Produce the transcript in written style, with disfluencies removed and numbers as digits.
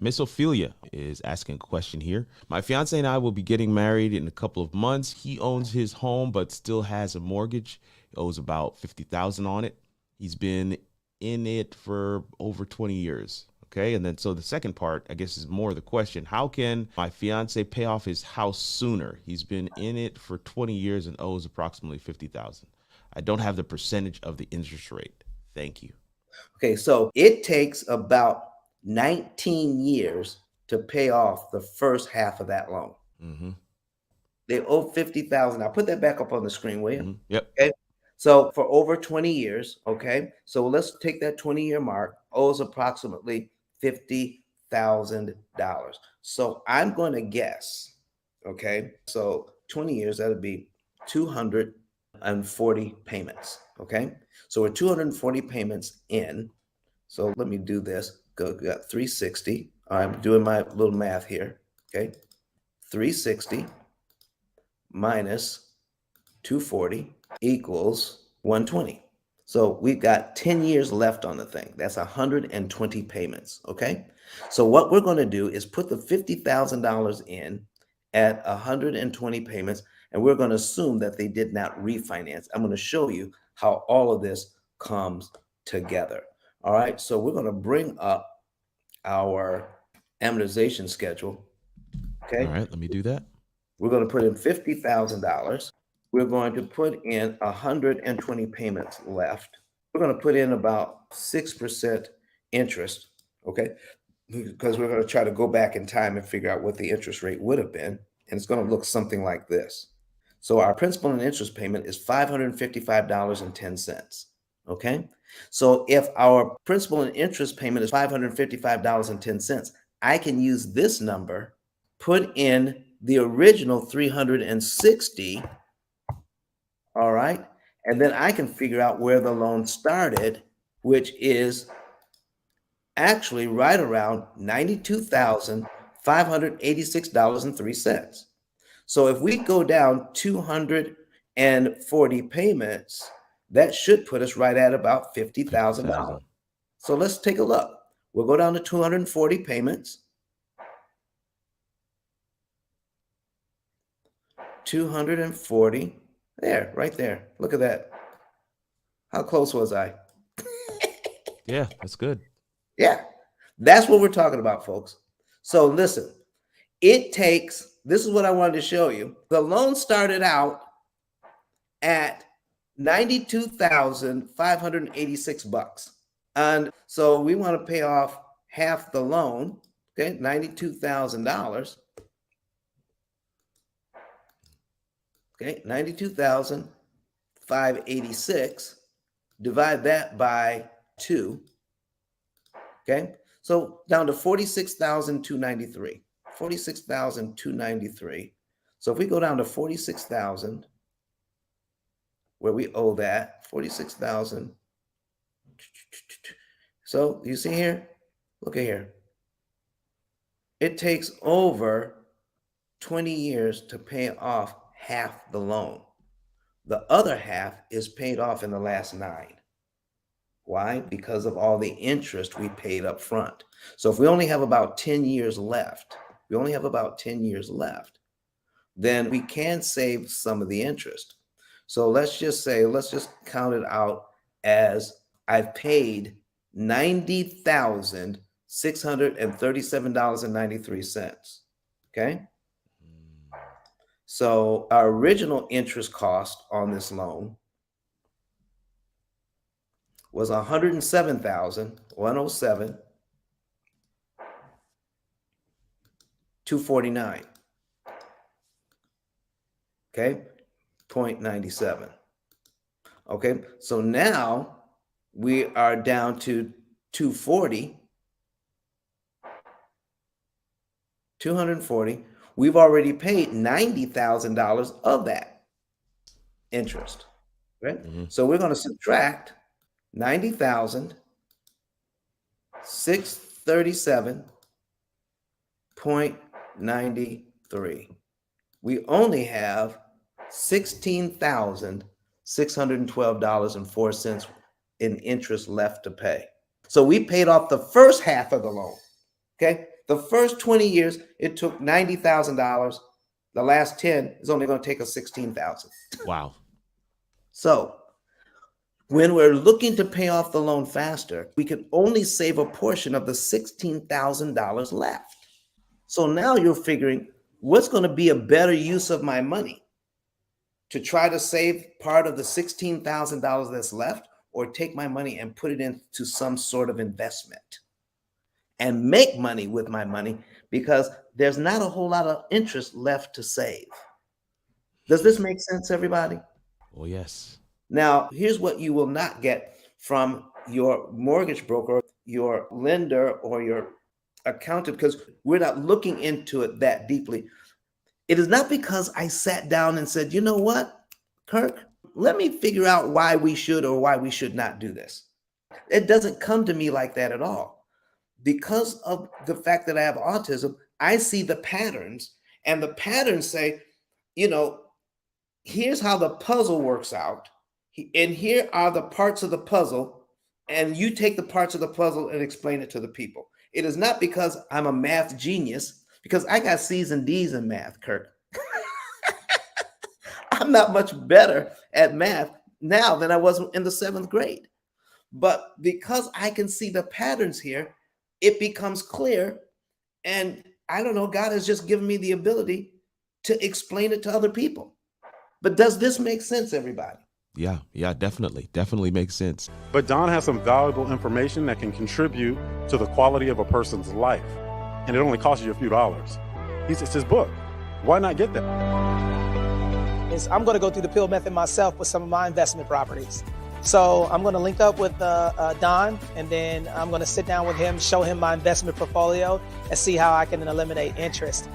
Miss Ophelia is asking a question here. My fiance and I will be getting married in a couple of months. He owns his home but still has a mortgage. He owes about 50,000 on it. He's been in it for over 20 years. Okay, and then so the second part, I guess, is more the question. How can my fiance pay off his house sooner? He's been in it for 20 years and owes approximately 50,000. I don't have the percentage of the interest rate. Thank you. Okay, so it takes about 19 years to pay off the first half of that loan. Mm-hmm. They owe 50,000. I'll put that back up on the screen, will you? Mm-hmm. Yep. Okay. So for over 20 years, okay. So let's take that 20-year mark, owes approximately $50,000. So I'm going to guess, okay. So 20 years, that'd be 240 payments. Okay. So we're 240 payments in. So let me do this. Go, got 360. I'm doing my little math here. Okay. 360 minus 240 equals 120. So we've got 10 years left on the thing. That's 120 payments. Okay. So what we're going to do is put the $50,000 in at 120 payments, and we're going to assume that they did not refinance. I'm going to show you how all of this comes together. All right. So we're going to bring up our amortization schedule. All Okay. right, let me do that. We're going to put in $50,000. We're going to put in 120 payments left. We're going to put in about 6% interest, okay? Because we're going to try to go back in time and figure out what the interest rate would have been. And it's going to look something like this. So our principal and interest payment is $555.10. Okay. So if our principal and interest payment is $555.10, I can use this number, put in the original 360. All right. And then I can figure out where the loan started, which is actually right around $92,586.03. So if we go down 240 payments, that should put us right at about $50,000. 50,000. So let's take a look. We'll go down to 240 payments. 240. There, right there. Look at that. How close was I? Yeah, that's good. Yeah, that's what we're talking about, folks. So listen, it takes, this is what I wanted to show you. The loan started out at 92,586 bucks. And so we want to pay off half the loan, okay, $92,000. Okay, 92,586. Divide that by 2. Okay, so down to 46,293. 46,293. So if we go down to 46,000, where we owe that 46,000. So you see here, look at here. It takes over 20 years to pay off half the loan. The other half is paid off in the last 9. Why? Because of all the interest we paid up front. So if we only have about 10 years left, then we can save some of the interest. So let's just say, let's just count it out as I've paid $90,637.93. Okay. So our original interest cost on this loan was $107,107,249. Okay, 0.97. Okay, so now we are down to 240. 240. We've already paid $90,000 of that interest. Right? Mm-hmm. So we're going to subtract 90,637.93. We only have $16,612.04 in interest left to pay. So we paid off the first half of the loan. Okay. The first 20 years, it took $90,000. The last 10 is only going to take us 16,000. Wow. So when we're looking to pay off the loan faster, we can only save a portion of the $16,000 left. So now you're figuring, what's going to be a better use of my money? To try to save part of the $16,000 that's left, or take my money and put it into some sort of investment and make money with my money, because there's not a whole lot of interest left to save. Does this make sense, everybody? Oh, yes. Now, here's what you will not get from your mortgage broker, your lender, or your accountant, because we're not looking into it that deeply. It is not because I sat down and said, you know what, Kirk, let me figure out why we should or why we should not do this. It doesn't come to me like that at all. Because of the fact that I have autism, I see the patterns, and the patterns say, you know, here's how the puzzle works out, and here are the parts of the puzzle, and you take the parts of the puzzle and explain it to the people. It is not because I'm a math genius, because I got C's and D's in math, Kirk. I'm not much better at math now than I was in the 7th grade. But because I can see the patterns here, it becomes clear. And I don't know, God has just given me the ability to explain it to other people. But does this make sense, everybody? Yeah, definitely makes sense. But Don has some valuable information that can contribute to the quality of a person's life. And it only costs you a few dollars. It's his book. Why not get that? I'm going to go through the P.I.L.L method myself with some of my investment properties. So I'm going to link up with Don, and then I'm going to sit down with him, show him my investment portfolio, and see how I can eliminate interest.